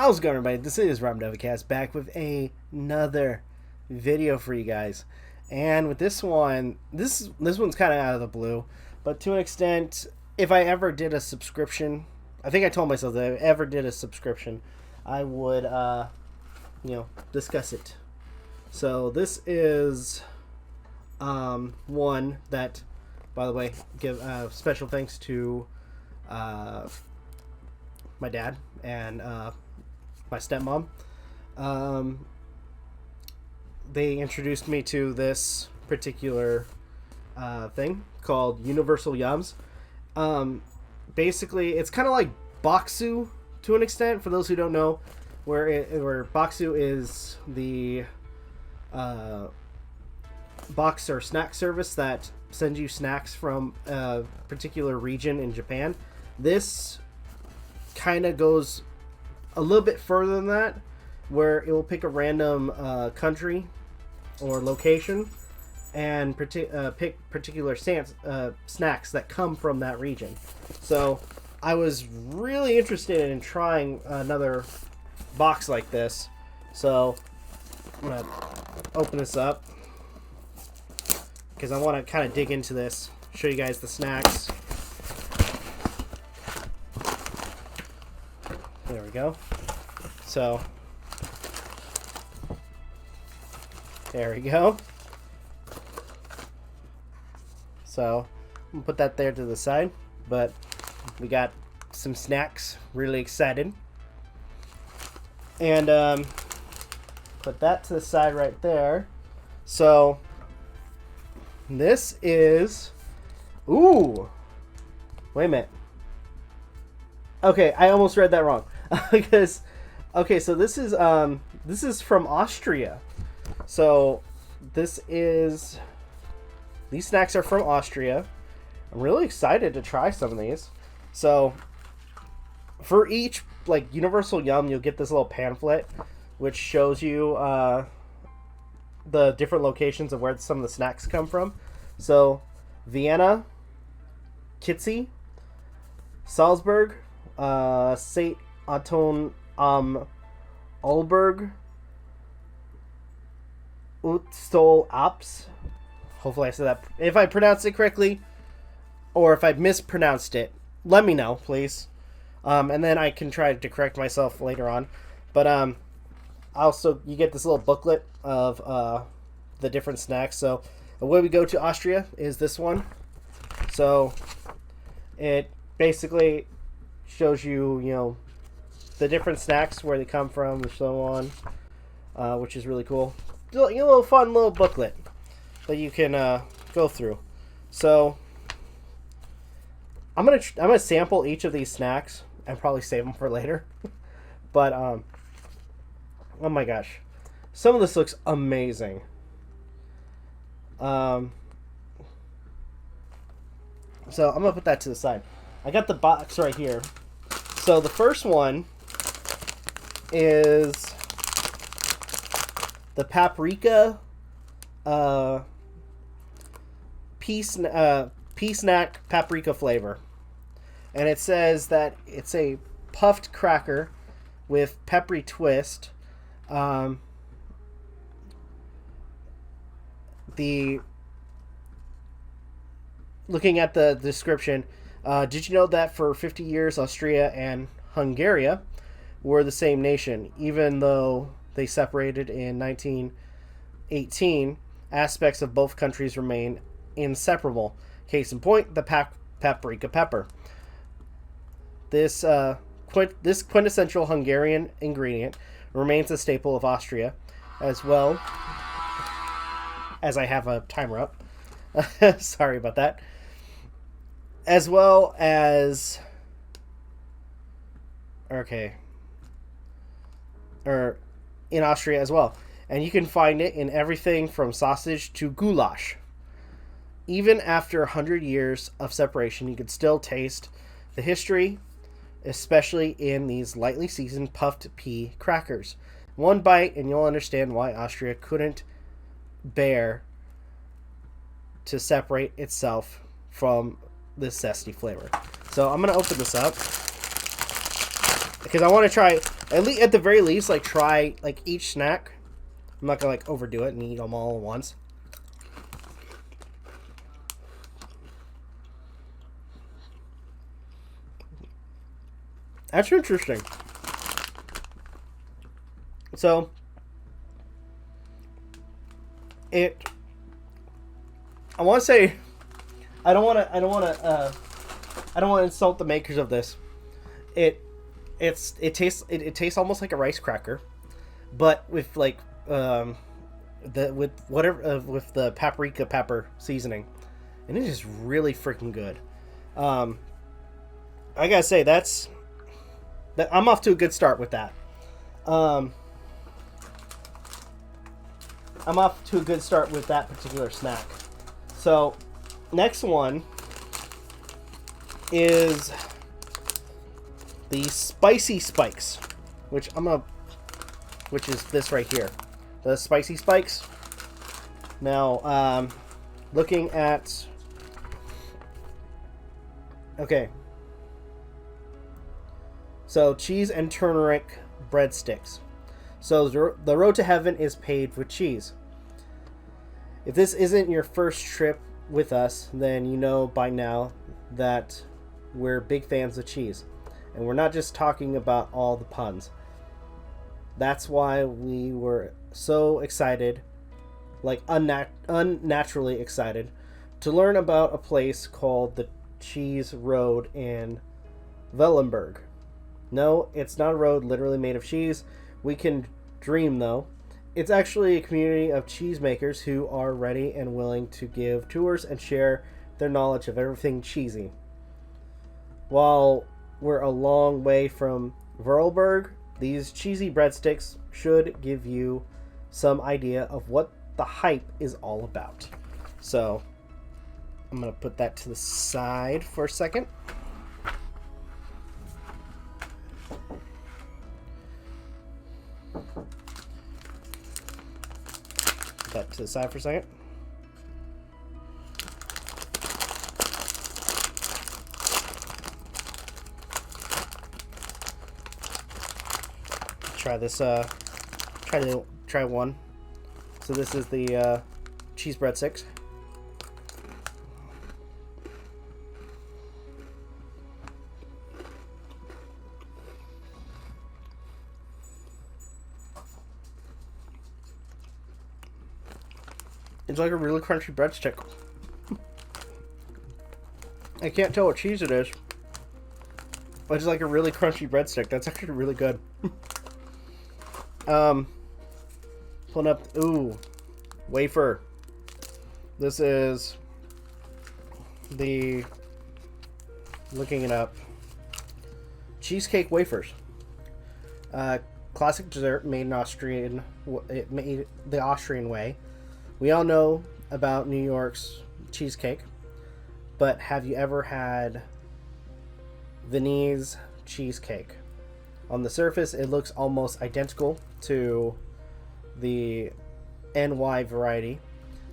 How's it going, everybody? This is Novakast back with another video for you guys. And with this one, this one's kind of out of the blue, but to an extent, if I ever did a subscription, I think I told myself that if I ever did a subscription, I would, discuss it. So this is one that, by the way, give special thanks to my dad and my stepmom. They introduced me to this particular thing called Universal Yums. Basically, it's kind of like Boxu to an extent, for those who don't know, where Boxu is the box or snack service that sends you snacks from a particular region in Japan. This kind of goes a little bit further than that, where it will pick a random country or location and pick particular snacks that come from that region. So I was really interested in trying another box like this, so I'm gonna open this up because I want to kind of dig into this, show you guys the snacks. There we go. So there we go. So I'm gonna put that there to the side, but we got some snacks. Really excited. And put that to the side right there. So this is, ooh, wait a minute. Okay, I almost read that wrong. Because, okay, so this is from Austria. So these snacks are from Austria. I'm really excited to try some of these. So for each like Universal Yum, you'll get this little pamphlet which shows you the different locations of where some of the snacks come from. So Vienna, Kitzi, Salzburg, St. Anton Olberg, Utstol Alps. Hopefully I said that. If I pronounced it correctly, or if I mispronounced it, let me know, please. And then I can try to correct myself later on. But also, you get this little booklet of the different snacks. So the way we go to Austria is this one. So it basically shows you, the different snacks, where they come from, and so on, which is really cool. A little fun little booklet that you can go through. So I'm gonna sample each of these snacks and probably save them for later. But oh my gosh, some of this looks amazing. So I'm gonna put that to the side. I got the box right here. So the first one is the paprika pea snack paprika flavor, and it says that it's a puffed cracker with peppery twist. Looking at the description, did you know that for 50 years Austria and Hungary were the same nation, even though they separated in 1918? Aspects of both countries remain inseparable. Case in point, the paprika pepper. This quintessential Hungarian ingredient remains a staple of Austria, as well as I have a timer up. Sorry about that. As well as, okay, or in Austria as well. And you can find it in everything from sausage to goulash. Even after 100 years of separation, you can still taste the history, especially in these lightly seasoned puffed pea crackers. One bite and you'll understand why Austria couldn't bear to separate itself from this zesty flavor. So I'm going to open this up because I want to try At the very least, like try like each snack. I'm not gonna like overdo it and eat them all at once. That's interesting. So I want to say, I don't want to insult the makers of this. It tastes almost like a rice cracker, but with like with the paprika pepper seasoning, and it is really freaking good. I gotta say that I'm off to a good start with that. I'm off to a good start with that particular snack. So, next one is the spicy spikes, which is this right here, the spicy spikes. Now, looking at, okay, so cheese and turmeric breadsticks. So the road to heaven is paved with cheese. If this isn't your first trip with us, then you know by now that we're big fans of cheese. And we're not just talking about all the puns. That's why we were so excited, like unnaturally excited, to learn about a place called the Cheese Road in Wellenberg. No, it's not a road literally made of cheese. We can dream, though. It's actually a community of cheesemakers who are ready and willing to give tours and share their knowledge of everything cheesy. While we're a long way from Vorarlberg, these cheesy breadsticks should give you some idea of what the hype is all about. So, I'm going to put that to the side for a second. Put that to the side for a second. Try this. Try one. So this is the cheese breadsticks. It's like a really crunchy breadstick. I can't tell what cheese it is, but it's like a really crunchy breadstick. That's actually really good. Pulling up, ooh, wafer. This is the, looking it up, cheesecake wafers. Classic dessert made made the Austrian way. We all know about New York's cheesecake, but have you ever had Viennese cheesecake? On the surface, it looks almost identical to the NY variety,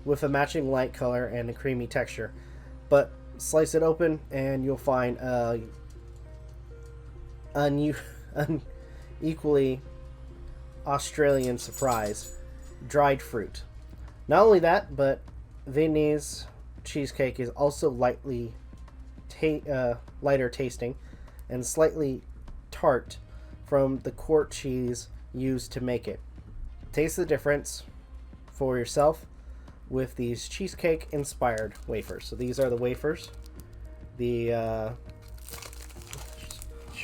with a matching light color and a creamy texture. But slice it open and you'll find an equally Australian surprise: dried fruit. Not only that, but Viennese cheesecake is also lighter tasting and slightly tart from the quart cheese used to make it. Taste the difference for yourself with these cheesecake inspired wafers. So these are the wafers. Show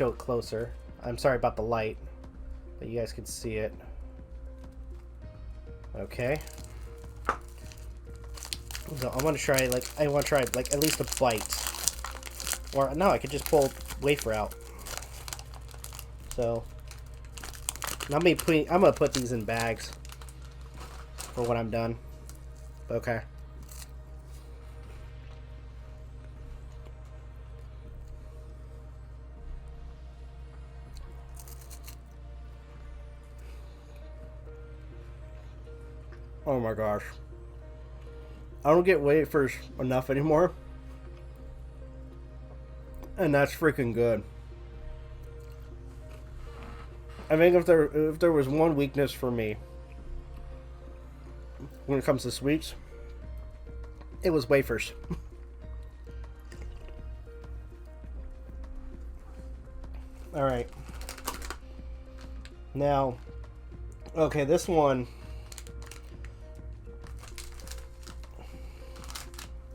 it closer. I'm sorry about the light, but you guys can see it. Okay. So I want to try at least a bite. Or no, I could just pull wafer out. So I'm gonna put these in bags for when I'm done. Okay. Oh my gosh. I don't get wafers enough anymore. And that's freaking good. I think if there was one weakness for me when it comes to sweets, it was wafers. All right. Now, okay, this one.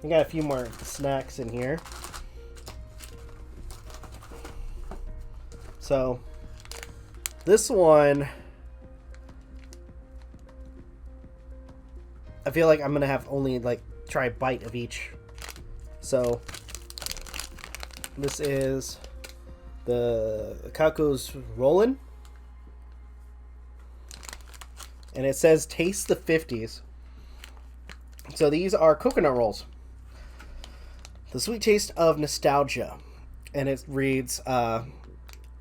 I got a few more snacks in here. So, this one, I feel like I'm gonna have only like try a bite of each. So, this is the Kako's Rollin', and it says taste the 50s. So these are coconut rolls. The sweet taste of nostalgia. And it reads,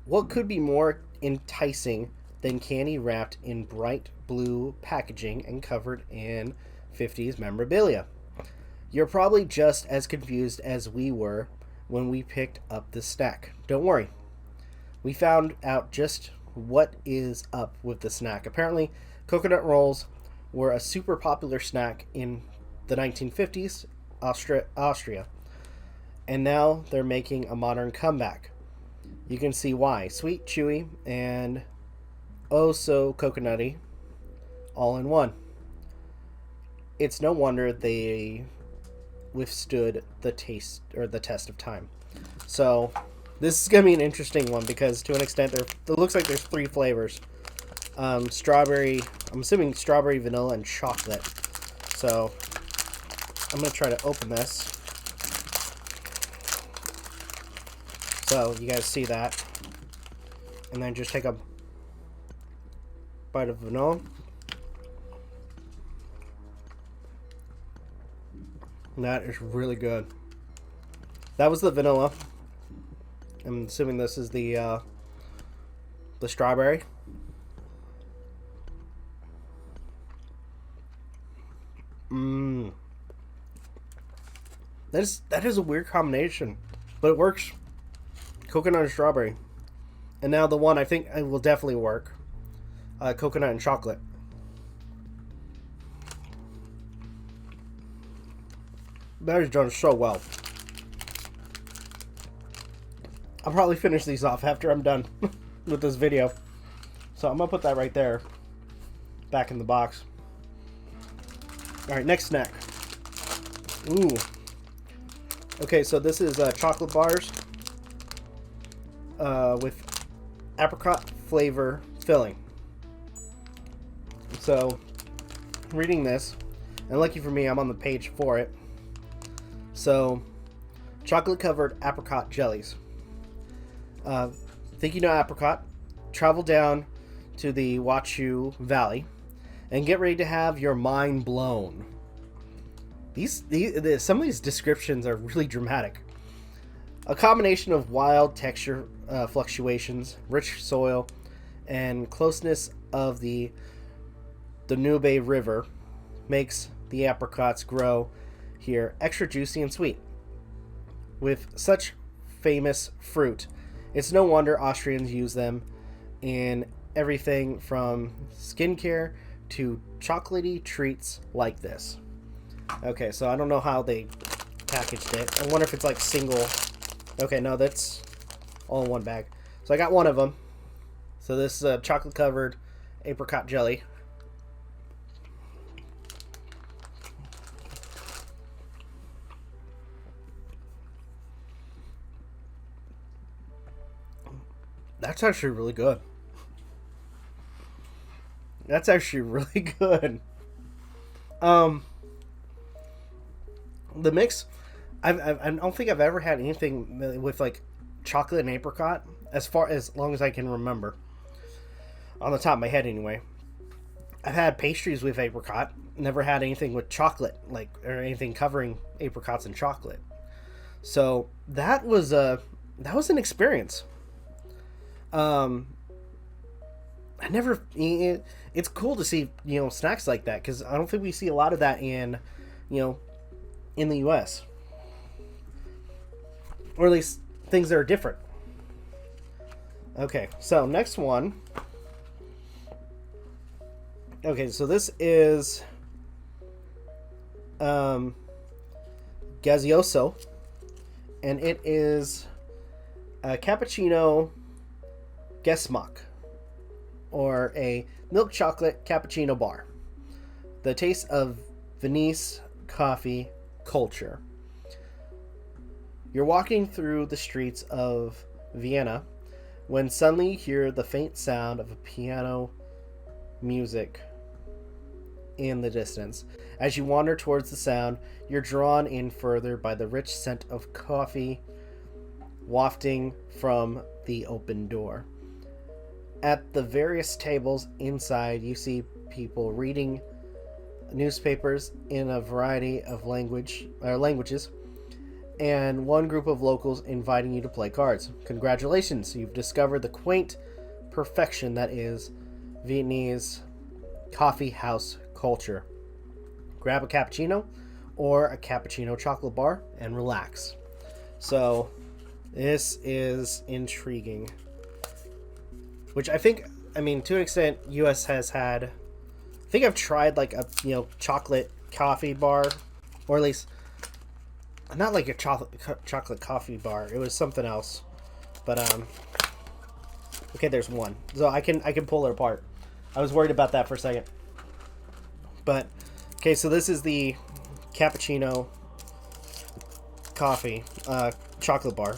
what could be more enticing than candy wrapped in bright blue packaging and covered in 50s memorabilia? You're probably just as confused as we were when we picked up this snack. Don't worry. We found out just what is up with the snack. Apparently, coconut rolls were a super popular snack in the 1950s, Austria. And now they're making a modern comeback. You can see why. Sweet, chewy, and oh so coconutty, all in one. It's no wonder they withstood the test of time. So this is gonna be an interesting one because to an extent it looks like there's 3 flavors. Strawberry, I'm assuming strawberry, vanilla, and chocolate. So I'm gonna try to open this so you guys see that, and then just take a bite of vanilla. And that is really good. That was the vanilla. I'm assuming this is the strawberry. That is a weird combination, but it works. Coconut and strawberry. And now the one I think it will definitely work. Coconut and chocolate. That is done so well. I'll probably finish these off after I'm done with this video. So I'm going to put that right there. Back in the box. Alright, next snack. Ooh. Okay, so this is chocolate bars with apricot flavor filling. So, reading this, and lucky for me, I'm on the page for it. So, chocolate-covered apricot jellies. Think you know apricot? Travel down to the Washoe Valley and get ready to have your mind blown. Some of these descriptions are really dramatic. A combination of wild texture fluctuations, rich soil, and closeness of the Danube River makes the apricots grow here extra juicy and sweet. With such famous fruit, it's no wonder Austrians use them in everything from skincare to chocolatey treats like this. Okay, so I don't know how they packaged it. I wonder if it's like single. Okay, no, that's all in one bag. So I got one of them. So this is a chocolate covered apricot jelly. That's actually really good. That's actually really good. The mix, I don't think I've ever had anything with like chocolate and apricot as long as I can remember. On the top of my head, anyway. I've had pastries with apricot. Never had anything with chocolate, or anything covering apricots and chocolate. So that was an experience. It's cool to see, snacks like that, because I don't think we see a lot of that in the US, or at least things that are different. Okay, so next one Okay, so this is gaseoso, and it is a cappuccino geschmack, or a milk chocolate cappuccino bar. The taste of Viennese coffee culture. You're walking through the streets of Vienna when suddenly you hear the faint sound of a piano music in the distance. As you wander towards the sound, you're drawn in further by the rich scent of coffee wafting from the open door. At the various tables inside, you see people reading newspapers in a variety of languages, and one group of locals inviting you to play cards. Congratulations, you've discovered the quaint perfection that is Vietnamese coffee house culture. Grab a cappuccino or a cappuccino chocolate bar and relax. So this is intriguing, which I think, I mean, to an extent, US has had. I think I've tried like a chocolate coffee bar, or at least not like a chocolate coffee bar. It was something else, but okay, there's one, so I can pull it apart. I was worried about that for a second, but okay, so this is the cappuccino coffee chocolate bar.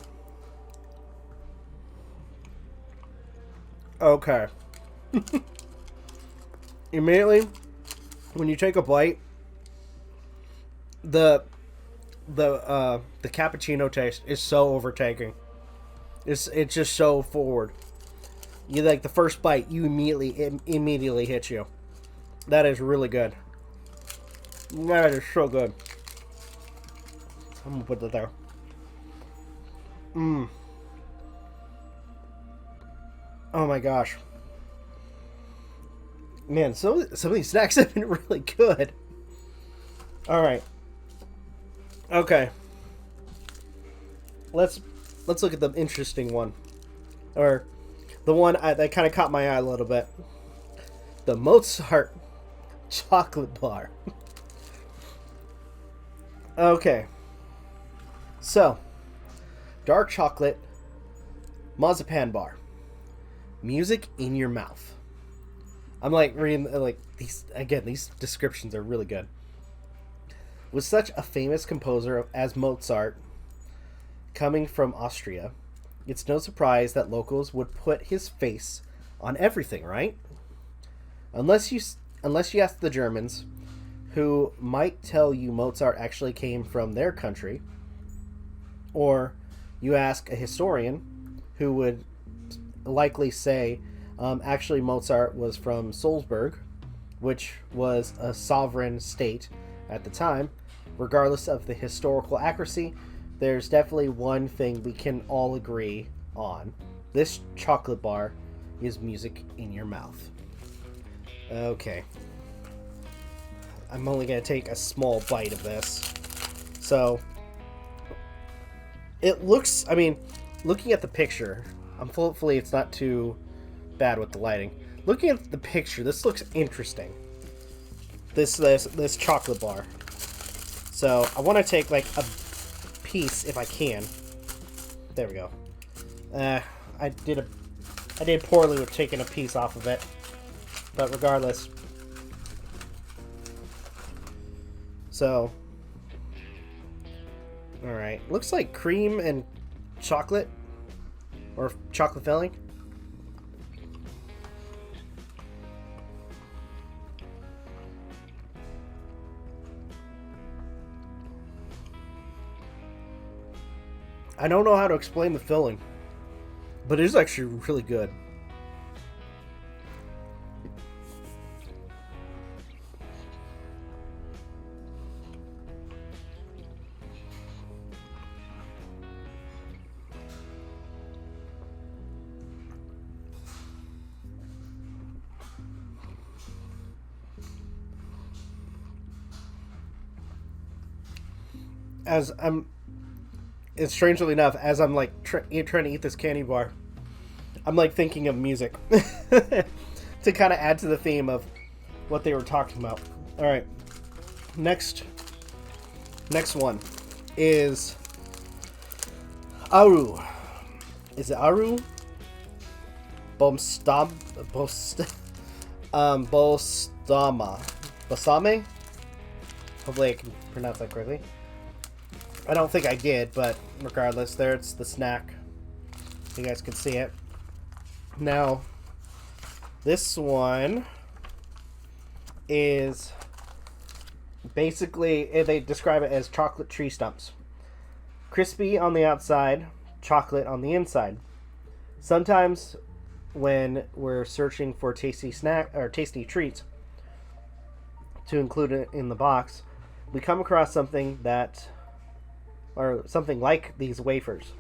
Okay. Immediately when you take a bite, the cappuccino taste is so overtaking. It's just so forward. You like the first bite, you immediately hits you. That is really good. That is so good. I'm gonna put that there. Oh my gosh. Man, some of these snacks have been really good. Alright. Okay. Let's look at the interesting one. Or the one that kind of caught my eye a little bit. The Mozart chocolate bar. Okay. So, dark chocolate marzipan bar. Music in your mouth. I'm like reading like these again. These descriptions are really good. With such a famous composer as Mozart coming from Austria, it's no surprise that locals would put his face on everything, right? Unless you ask the Germans, who might tell you Mozart actually came from their country, or you ask a historian, who would likely say actually Mozart was from Salzburg, which was a sovereign state at the time. Regardless of the historical accuracy, there's definitely one thing we can all agree on. This chocolate bar is music in your mouth. Okay. I'm only going to take a small bite of this. So, it looks, I mean, looking at the picture, hopefully it's not too bad with the lighting. Looking at the picture, this looks interesting. This chocolate bar. So I want to take like a piece if I can. There we go. I did poorly with taking a piece off of it, but regardless. So, all right. Looks like cream and chocolate, or chocolate filling. I don't know how to explain the filling, but it is actually really good. It's strangely enough, as I'm like trying to eat this candy bar, I'm like thinking of music to kind of add to the theme of what they were talking about. All right, next one is Aru. Is it Aru? Bostama. Basame? Hopefully I can pronounce that correctly. I don't think I did, but regardless, there it's the snack. You guys can see it. Now, this one is basically, they describe it as chocolate tree stumps. Crispy on the outside, chocolate on the inside. Sometimes when we're searching for tasty snack or tasty treats to include it in the box, we come across something like these wafers,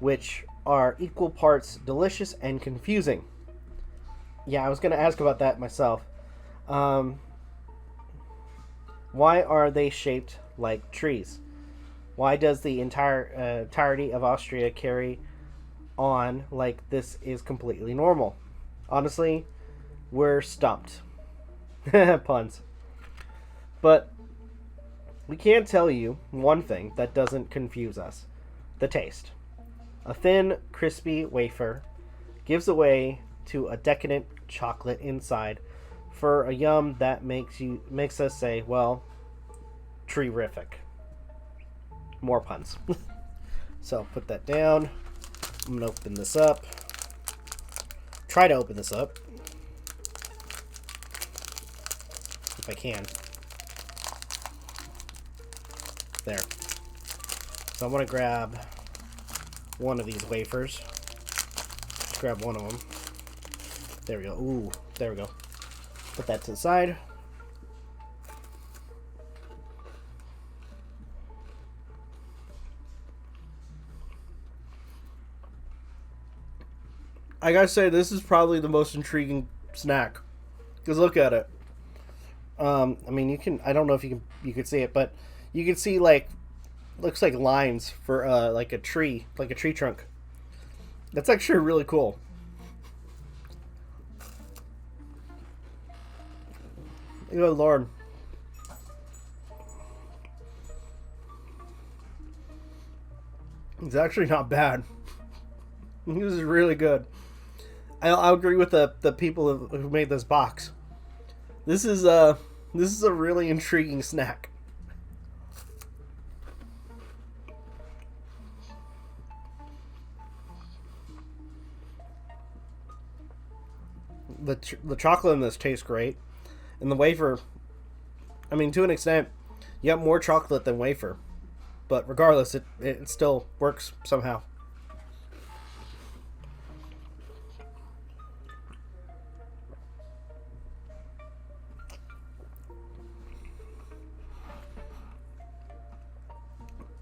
which are equal parts delicious and confusing. Yeah, I was going to ask about that myself. Why are they shaped like trees? Why does the entirety of Austria carry on like this is completely normal? Honestly, we're stumped. Puns. But we can tell you one thing that doesn't confuse us. The taste. A thin, crispy wafer gives away to a decadent chocolate inside for a yum that makes us say, well, tree-rific. More puns. So, put that down. I'm going to open this up. Try to open this up. If I can. There. So I want to grab one of these wafers. Just grab one of them. There we go. Ooh, there we go. Put that to the side. I gotta say, this is probably the most intriguing snack. Because look at it. I mean, you can. I don't know if you could see it, but you can see like, looks like lines for like a tree trunk. That's actually really cool. Good Lord. It's actually not bad. This is really good. I'll agree with the people who made this box. This is a really intriguing snack. The chocolate in this tastes great, and the wafer, I mean, to an extent, you got more chocolate than wafer, but regardless, it still works somehow.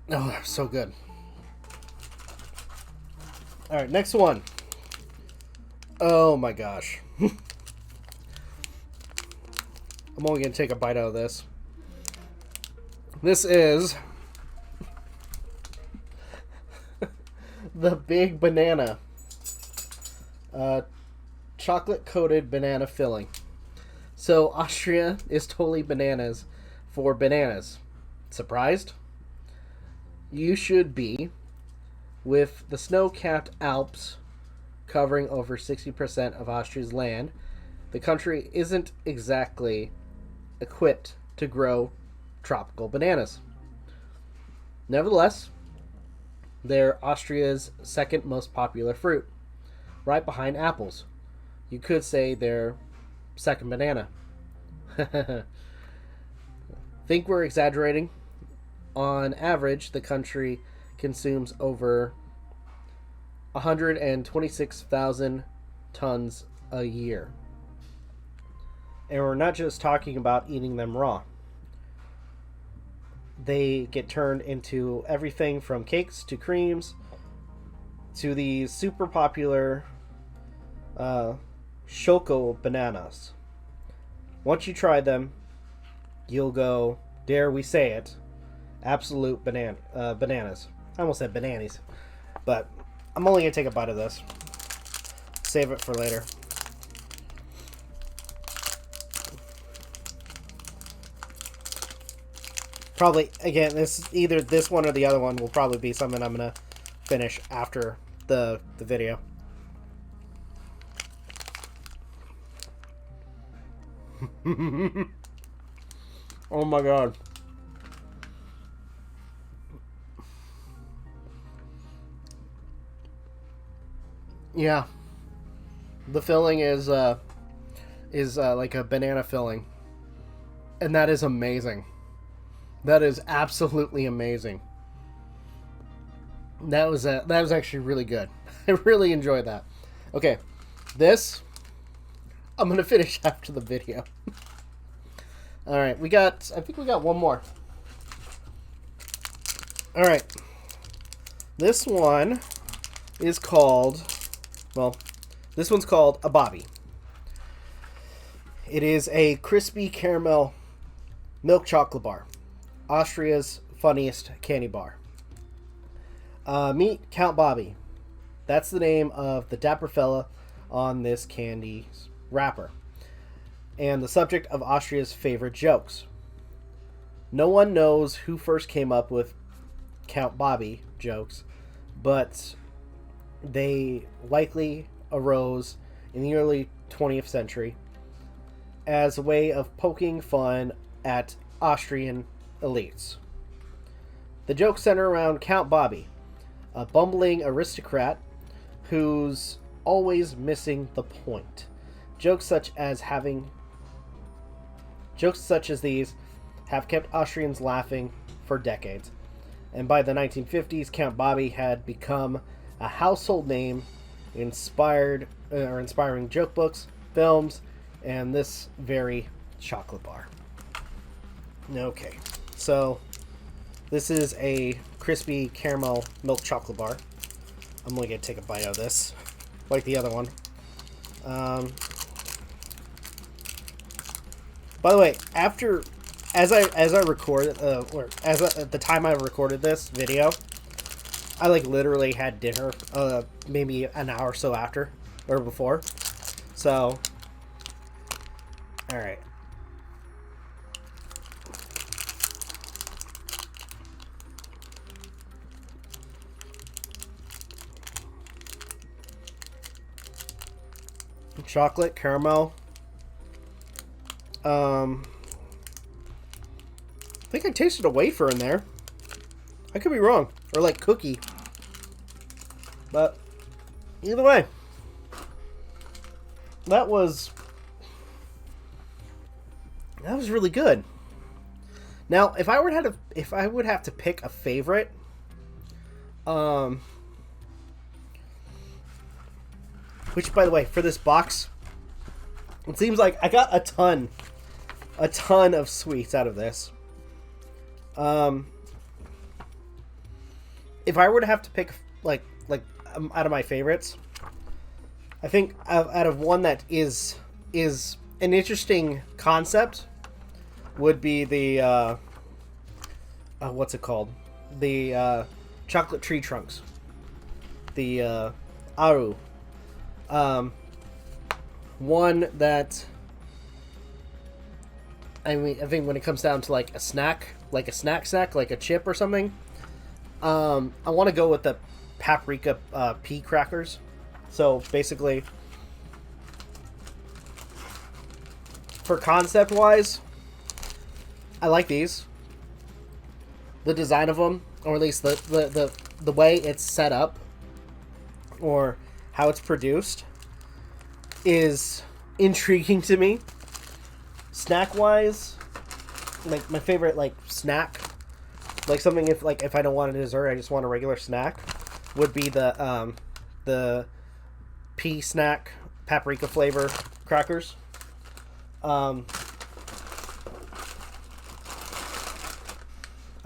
Oh, that's so good. All right, next one. Oh my gosh. I'm only going to take a bite out of this. This is the big banana. Chocolate-coated banana filling. So Austria is totally bananas for bananas. Surprised? You should be. With the snow-capped Alps covering over 60% of Austria's land, the country isn't exactly equipped to grow tropical bananas. Nevertheless, they're Austria's second most popular fruit, right behind apples. You could say they're second banana. Think we're exaggerating? On average, the country consumes over 126,000 tons a year. And we're not just talking about eating them raw. They get turned into everything from cakes to creams to these super popular Choco bananas. Once you try them, you'll go, dare we say it, absolute bananas. I almost said bananas, but I'm only going to take a bite of this. Save it for later. Probably, again, either this one or the other one will probably be something I'm going to finish after the video. Oh my god. Yeah. The filling is like a banana filling. And that is amazing. That is absolutely amazing. That was actually really good. I really enjoyed that. Okay. This I'm going to finish after the video. All right, I think we got one more. All right. This one is called, this one's called a Bobby. It is a crispy caramel milk chocolate bar. Austria's funniest candy bar. Meet Count Bobby. That's the name of the dapper fella on this candy wrapper. And the subject of Austria's favorite jokes. No one knows who first came up with Count Bobby jokes, but they likely arose in the early 20th century as a way of poking fun at Austrian elites. The jokes center around Count Bobby, a bumbling aristocrat who's always missing the point. Jokes such as these have kept Austrians laughing for decades. And by the 1950s, Count Bobby had become a household name, inspiring joke books, films, and this very chocolate bar. Okay, so this is a crispy caramel milk chocolate bar. I'm going to take a bite of this, like the other one. By the way, at the time I recorded this video, I literally had dinner maybe an hour or so after or before. So, all right. Chocolate, caramel. I think I tasted a wafer in there. I could be wrong. Or like cookie. But either way, that was really good. Now, if I would have to pick a favorite, which, by the way, for this box, it seems like I got a ton of sweets out of this. If I were to have to pick out of my favorites, I think out of one that is an interesting concept would be the what's it called? The chocolate tree trunks. The Aru. One that I think when it comes down to like a snack, like a chip or something, I want to go with the paprika pea crackers. So basically, for concept wise, I like these. The design of them, or at least the way it's set up, or how it's produced, is intriguing to me. Snack wise, like my favorite snack, like something if I don't want a dessert, I just want a regular snack, would be the pea snack paprika flavor crackers. I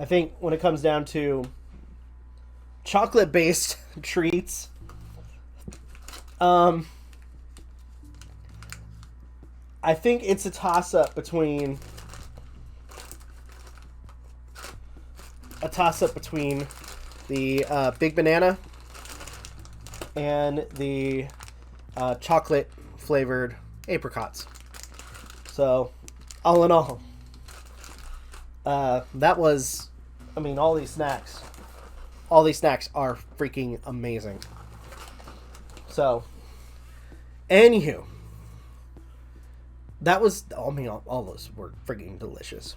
think when it comes down to chocolate based treats, I think it's a toss-up between the Big Banana and the chocolate flavored apricots. So, all in all, That was, I mean, all these snacks are freaking amazing. So, anywho, that was, I mean, all those were freaking delicious.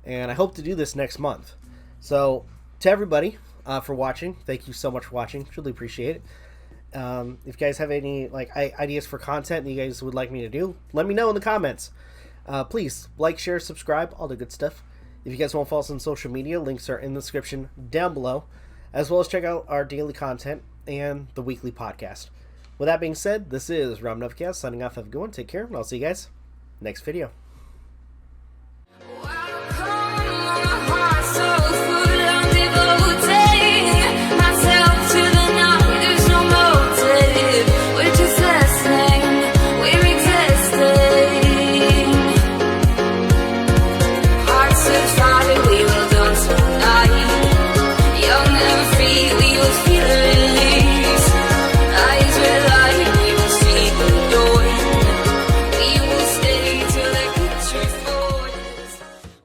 And I hope to do this next month. So, to everybody for watching, thank you so much for watching. Truly appreciate it. If you guys have any ideas for content that you guys would like me to do, let me know in the comments. Please like, share, subscribe, all the good stuff. If you guys want to follow us on social media, links are in the description down below, as well as check out our daily content and the weekly podcast. With that being said, this is Novakast signing off. Have a good one. Take care, and I'll see you guys next video.